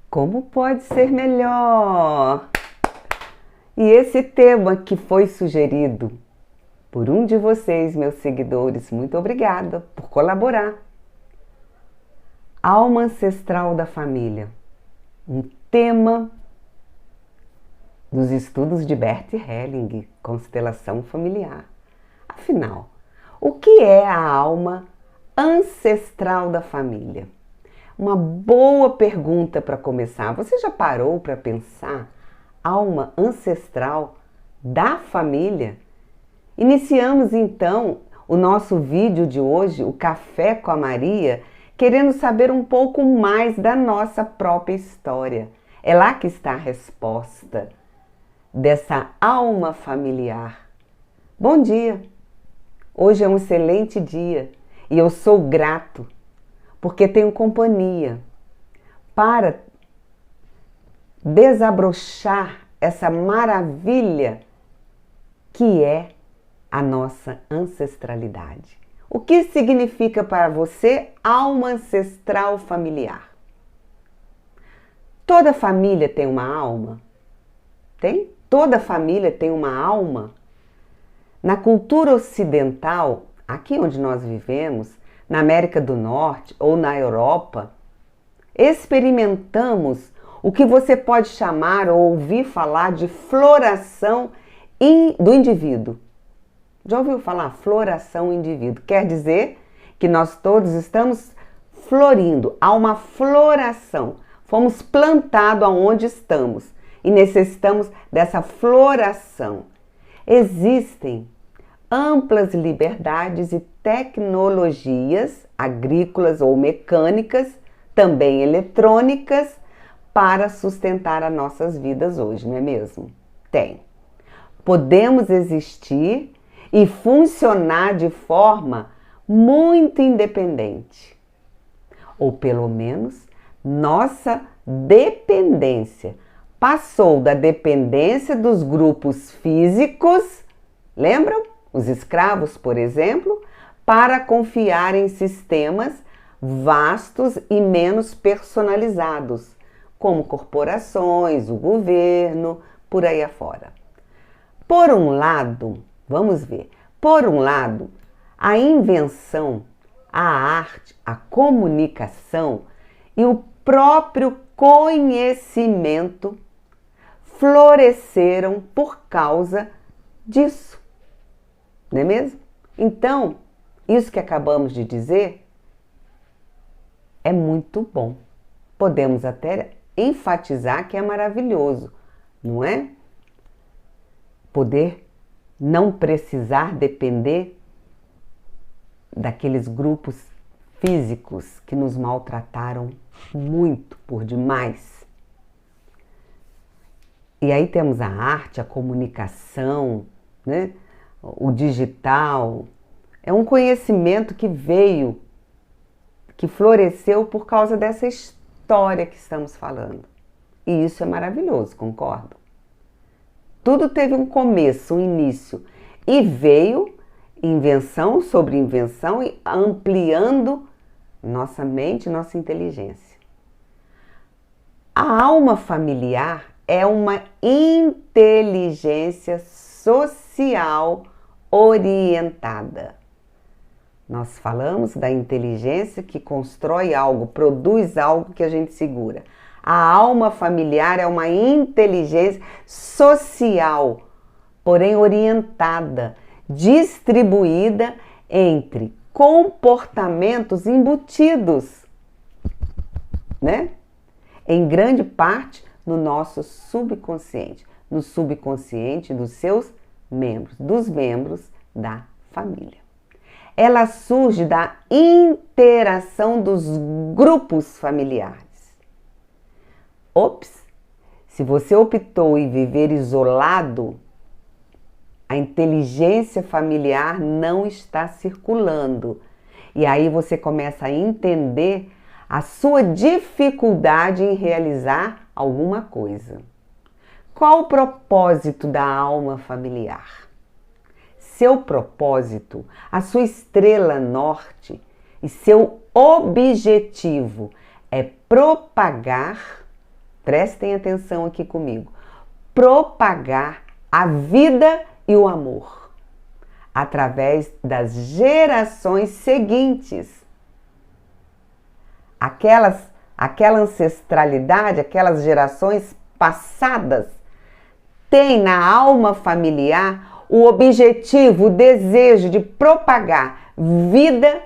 Como pode ser melhor? E esse tema que foi sugerido por um de vocês, meus seguidores, muito obrigada por colaborar. Alma ancestral da família, um tema dos estudos de Bert Helling, constelação familiar. Afinal, o que é a alma ancestral da família? Uma boa pergunta para começar. Você já parou para pensar? Alma ancestral da família? Iniciamos então o nosso vídeo de hoje, o Café com a Maria, querendo saber um pouco mais da nossa própria história. É lá que está a resposta dessa alma familiar. Bom dia! Hoje é um excelente dia e eu sou grato porque tenho companhia para desabrochar essa maravilha que é a nossa ancestralidade. O que significa para você alma ancestral familiar? Toda família tem uma alma? Tem? Toda família tem uma alma? Na cultura ocidental, aqui onde nós vivemos, na América do Norte ou na Europa, experimentamos o que você pode chamar ou ouvir falar de floração do indivíduo. Já ouviu falar floração indivíduo? Quer dizer que nós todos estamos florindo, há uma floração. Fomos plantados aonde estamos e necessitamos dessa floração. Existem amplas liberdades e tecnologias agrícolas ou mecânicas, também eletrônicas, para sustentar as nossas vidas hoje, não é mesmo? Tem. Podemos existir e funcionar de forma muito independente. Ou pelo menos nossa dependência passou da dependência dos grupos físicos, lembram? Os escravos, por exemplo, para confiar em sistemas vastos e menos personalizados, como corporações, o governo, por aí afora. Por um lado, vamos ver, por um lado, a invenção, a arte, a comunicação e o próprio conhecimento floresceram por causa disso. Não é mesmo? Então, isso que acabamos de dizer é muito bom. Podemos até enfatizar que é maravilhoso, não é? Poder não precisar depender daqueles grupos físicos que nos maltrataram muito, por demais. E aí temos a arte, a comunicação, né? O digital. É um conhecimento que veio, que floresceu por causa dessa história que estamos falando. E isso é maravilhoso, concordo? Tudo teve um começo, um início. E veio invenção sobre invenção e ampliando nossa mente, nossa inteligência. A alma familiar é uma inteligência social orientada. Nós falamos da inteligência que constrói algo, produz algo que a gente segura. A alma familiar é uma inteligência social, porém orientada, distribuída entre comportamentos embutidos, né? Em grande parte no nosso subconsciente, no subconsciente dos seus membros, dos membros da família. Ela surge da interação dos grupos familiares. Ops, se você optou em viver isolado, a inteligência familiar não está circulando. E aí você começa a entender a sua dificuldade em realizar alguma coisa. Qual o propósito da alma familiar? Seu propósito, a sua estrela norte e seu objetivo é propagar Prestem atenção aqui comigo. Propagar a vida e o amor através das gerações seguintes. Aquela ancestralidade, aquelas gerações passadas, têm na alma familiar o objetivo, o desejo de propagar vida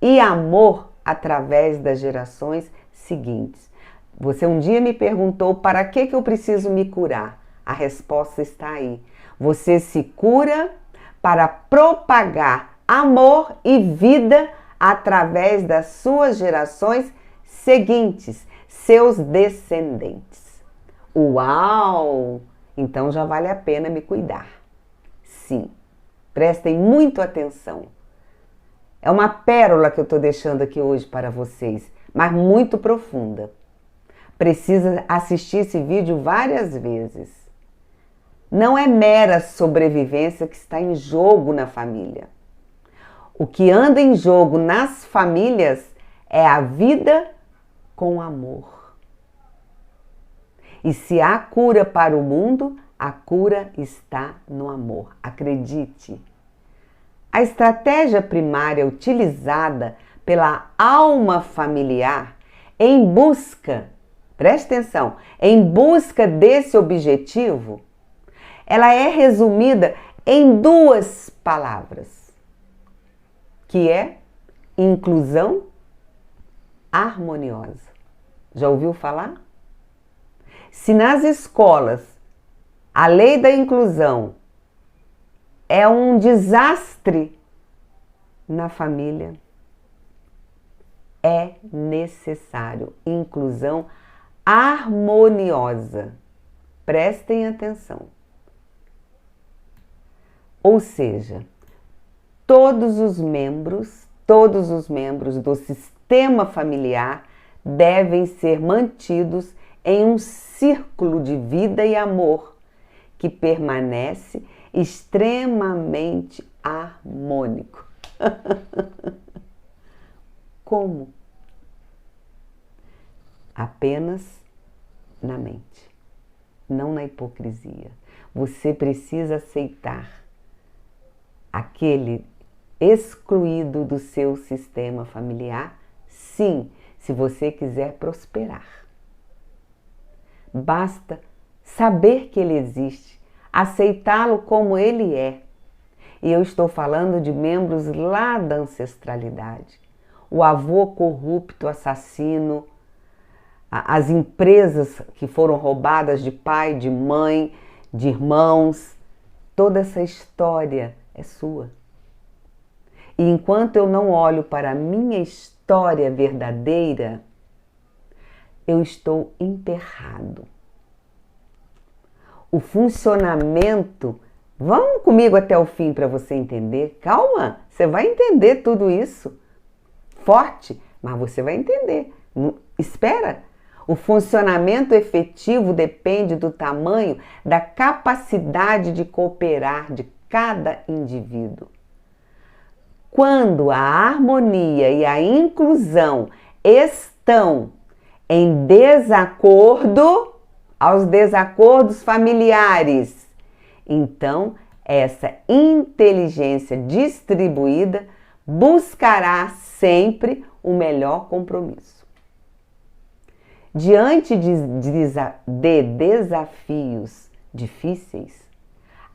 e amor através das gerações seguintes. Você um dia me perguntou para que eu preciso me curar? A resposta está aí. Você se cura para propagar amor e vida através das suas gerações seguintes, seus descendentes. Uau! Então já vale a pena me cuidar. Sim, prestem muito atenção. É uma pérola que eu estou deixando aqui hoje para vocês, mas muito profunda. Precisa assistir esse vídeo várias vezes. Não é mera sobrevivência que está em jogo na família. O que anda em jogo nas famílias é a vida com amor. E se há cura para o mundo, a cura está no amor. Acredite. A estratégia primária utilizada pela alma familiar em busca, preste atenção, em busca desse objetivo, ela é resumida em 2 palavras, que é inclusão harmoniosa. Já ouviu falar? Se nas escolas a lei da inclusão é um desastre, na família é necessário inclusão harmoniosa. Prestem atenção. Ou seja, todos os membros do sistema familiar devem ser mantidos em um círculo de vida e amor que permanece extremamente harmônico. Como? Apenas na mente, não na hipocrisia. Você precisa aceitar aquele excluído do seu sistema familiar, sim, se você quiser prosperar. Basta saber que ele existe, aceitá-lo como ele é. E eu estou falando de membros lá da ancestralidade. O avô corrupto, assassino, as empresas que foram roubadas de pai, de mãe, de irmãos, toda essa história é sua. E enquanto eu não olho para a minha história verdadeira, eu estou enterrado. O funcionamento, vamos comigo até o fim para você entender. Calma, você vai entender tudo isso. Forte, mas você vai entender. Espera. O funcionamento efetivo depende do tamanho, da capacidade de cooperar de cada indivíduo. Quando a harmonia e a inclusão estão em desacordo, aos desacordos familiares, então essa inteligência distribuída buscará sempre o melhor compromisso. Diante de desafios difíceis,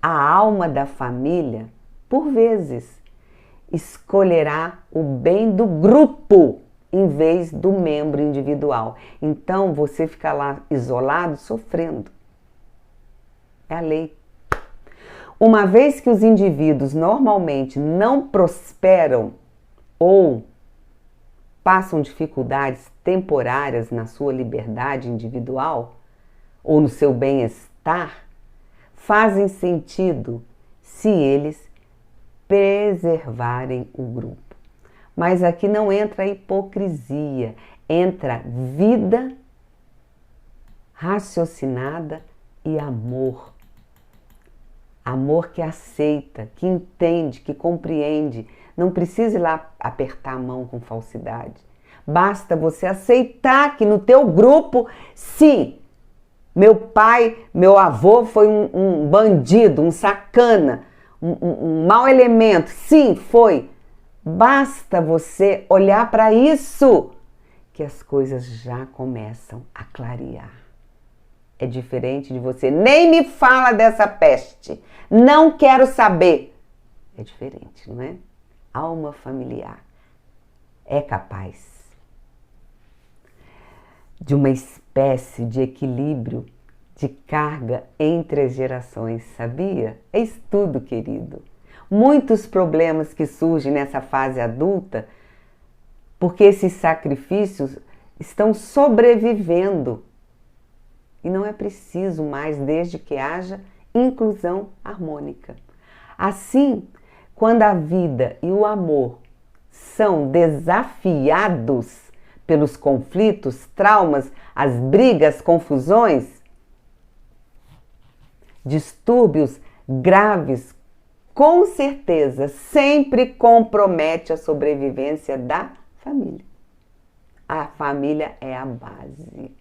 a alma da família, por vezes, escolherá o bem do grupo em vez do membro individual. Então você fica lá isolado, sofrendo. É a lei. Uma vez que os indivíduos normalmente não prosperam ou passam dificuldades temporárias na sua liberdade individual ou no seu bem-estar, fazem sentido se eles preservarem o grupo. Mas aqui não entra a hipocrisia, entra vida raciocinada e amor. Amor que aceita, que entende, que compreende. Não precisa ir lá apertar a mão com falsidade. Basta você aceitar que no teu grupo, sim, Meu pai, meu avô foi um bandido, um sacana, um mau elemento. Sim, foi. Basta você olhar para isso que as coisas já começam a clarear. É diferente de você. Nem me fala dessa peste. Não quero saber. É diferente, não é? Alma familiar é capaz de uma espécie de equilíbrio, de carga entre as gerações, sabia? É estudo, querido. Muitos problemas que surgem nessa fase adulta, porque esses sacrifícios estão sobrevivendo. E não é preciso mais, desde que haja inclusão harmônica. Assim, quando a vida e o amor são desafiados pelos conflitos, traumas, as brigas, confusões, distúrbios graves, com certeza sempre compromete a sobrevivência da família. A família é a base.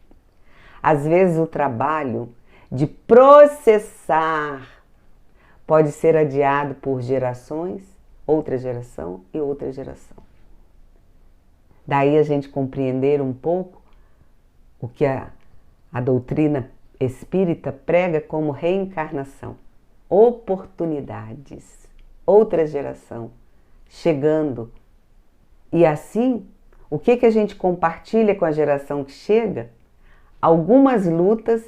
Às vezes o trabalho de processar pode ser adiado por gerações, outra geração e outra geração. Daí a gente compreender um pouco o que a doutrina espírita prega como reencarnação, oportunidades, outra geração chegando. E assim, o que a gente compartilha com a geração que chega? Algumas lutas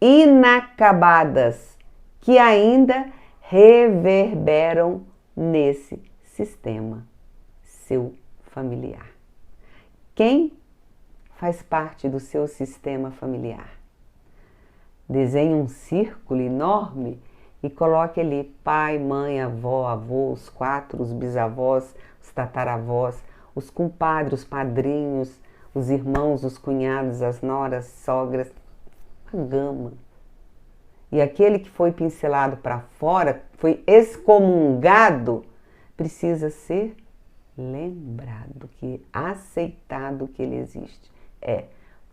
inacabadas que ainda reverberam nesse sistema seu familiar. Quem faz parte do seu sistema familiar? Desenhe um círculo enorme e coloque ali pai, mãe, avó, avô, os 4, os bisavós, os tataravós, os compadres, os padrinhos, os irmãos, os cunhados, as noras, sogras, uma gama. E aquele que foi pincelado para fora, foi excomungado, precisa ser lembrado, aceitado que ele existe.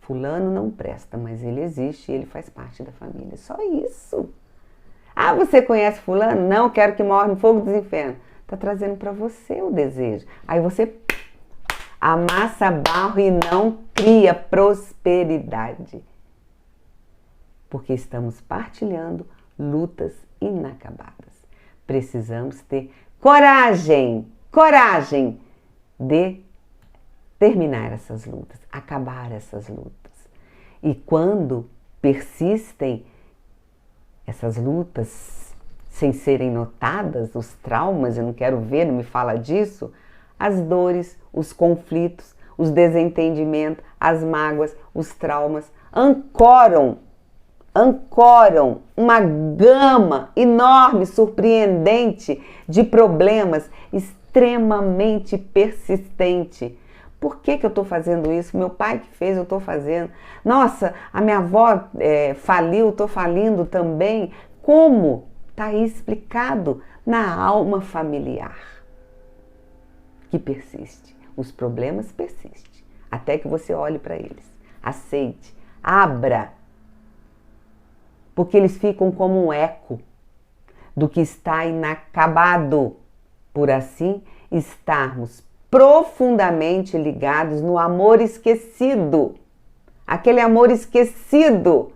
Fulano não presta, mas ele existe e ele faz parte da família. Só isso. Ah, você conhece fulano? Não, quero que morra no fogo dos infernos. Está trazendo para você o desejo. Aí você amassa barro e não cria prosperidade. Porque estamos partilhando lutas inacabadas. Precisamos ter coragem de terminar essas lutas, acabar essas lutas. E quando persistem essas lutas sem serem notadas, os traumas, eu não quero ver, não me fala disso, as dores, os conflitos, os desentendimentos, as mágoas, os traumas ancoram uma gama enorme, surpreendente de problemas extremamente persistente. Por que eu estou fazendo isso? Meu pai que fez, eu estou fazendo. Nossa, a minha avó faliu, estou falindo também. Como? Está aí explicado na alma familiar que persiste. Os problemas persistem, até que você olhe para eles, aceite, abra, porque eles ficam como um eco do que está inacabado, por assim estarmos profundamente ligados no amor esquecido, aquele amor esquecido,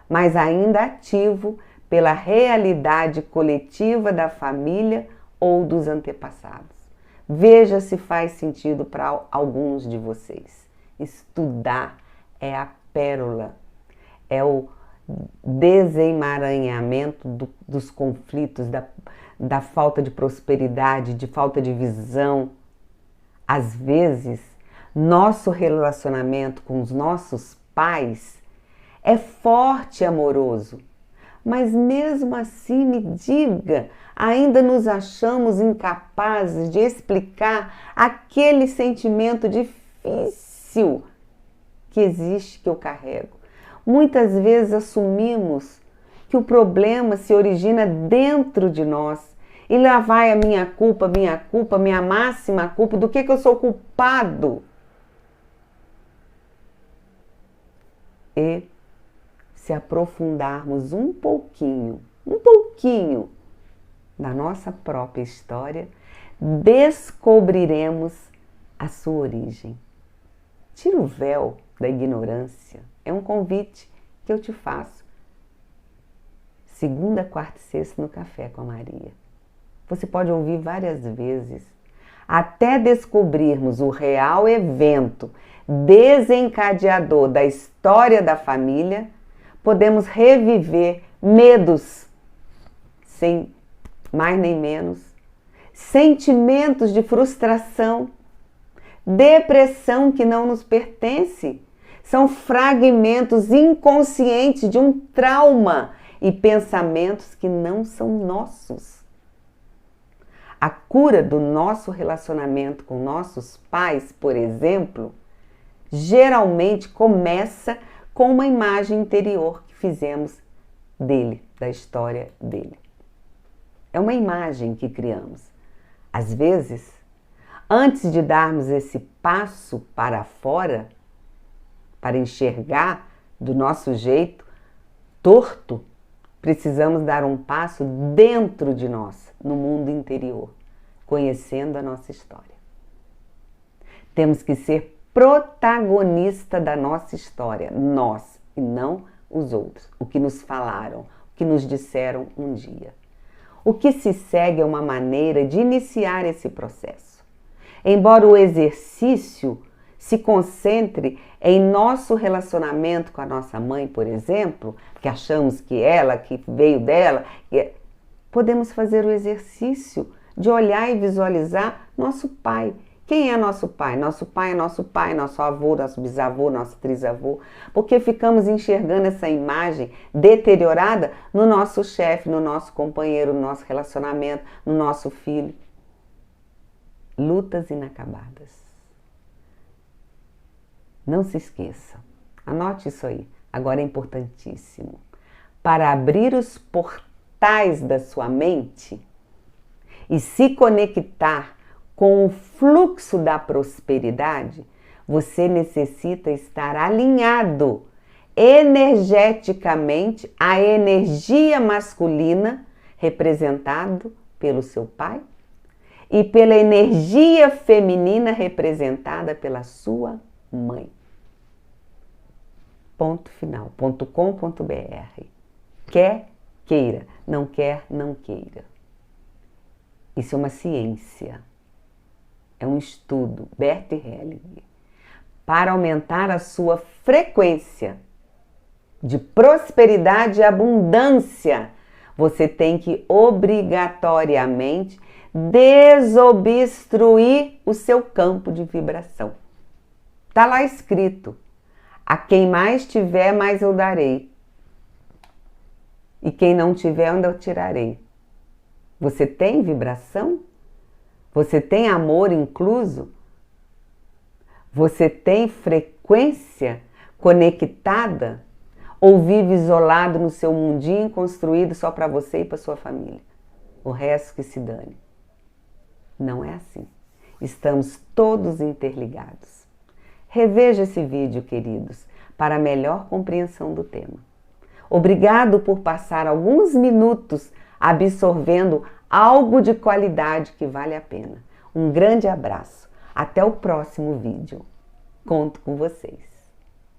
mas ainda ativo pela realidade coletiva da família ou dos antepassados. Veja se faz sentido para alguns de vocês. Estudar é a pérola, é o desemaranhamento dos conflitos, da falta de prosperidade, de falta de visão. Às vezes, nosso relacionamento com os nossos pais é forte e amoroso, mas mesmo assim, me diga, ainda nos achamos incapazes de explicar aquele sentimento difícil que existe, que eu carrego. Muitas vezes assumimos que o problema se origina dentro de nós. E lá vai a minha culpa, minha máxima culpa, do que eu sou culpado. E se aprofundarmos um pouquinho na nossa própria história, descobriremos a sua origem. Tira o véu da ignorância. É um convite que eu te faço. Segunda, quarta e sexta no Café com a Maria. Você pode ouvir várias vezes, até descobrirmos o real evento desencadeador da história da família. Podemos reviver medos, sem mais nem menos, sentimentos de frustração, depressão que não nos pertence. São fragmentos inconscientes de um trauma e pensamentos que não são nossos. A cura do nosso relacionamento com nossos pais, por exemplo, geralmente começa com uma imagem interior que fizemos dele, da história dele. É uma imagem que criamos. Às vezes, antes de darmos esse passo para fora, para enxergar do nosso jeito torto, precisamos dar um passo dentro de nós, no mundo interior, conhecendo a nossa história. Temos que ser protagonista da nossa história, nós e não os outros, o que nos falaram, o que nos disseram um dia. O que se segue é uma maneira de iniciar esse processo. Embora o exercício se concentre em nosso relacionamento com a nossa mãe, por exemplo, que achamos que ela, que veio dela, podemos fazer o exercício de olhar e visualizar nosso pai. Quem é nosso pai? Nosso pai é nosso pai, nosso avô, nosso bisavô, nosso trisavô, porque ficamos enxergando essa imagem deteriorada no nosso chefe, no nosso companheiro, no nosso relacionamento, no nosso filho. Lutas inacabadas. Não se esqueça, anote isso aí, agora é importantíssimo. Para abrir os portais da sua mente e se conectar com o fluxo da prosperidade, você necessita estar alinhado energeticamente à energia masculina representado pelo seu pai e pela energia feminina representada pela sua mãe. Ponto final. .com.br. Quer, queira. Não quer, não queira. Isso é uma ciência. É um estudo, Bert Helling. Para aumentar a sua frequência de prosperidade e abundância, você tem que obrigatoriamente desobstruir o seu campo de vibração. Está lá escrito: a quem mais tiver, mais eu darei. E quem não tiver, eu tirarei. Você tem vibração? Você tem amor incluso? Você tem frequência conectada? Ou vive isolado no seu mundinho construído só para você e para sua família? O resto que se dane. Não é assim. Estamos todos interligados. Reveja esse vídeo, queridos, para melhor compreensão do tema. Obrigado por passar alguns minutos absorvendo algo de qualidade que vale a pena. Um grande abraço. Até o próximo vídeo. Conto com vocês.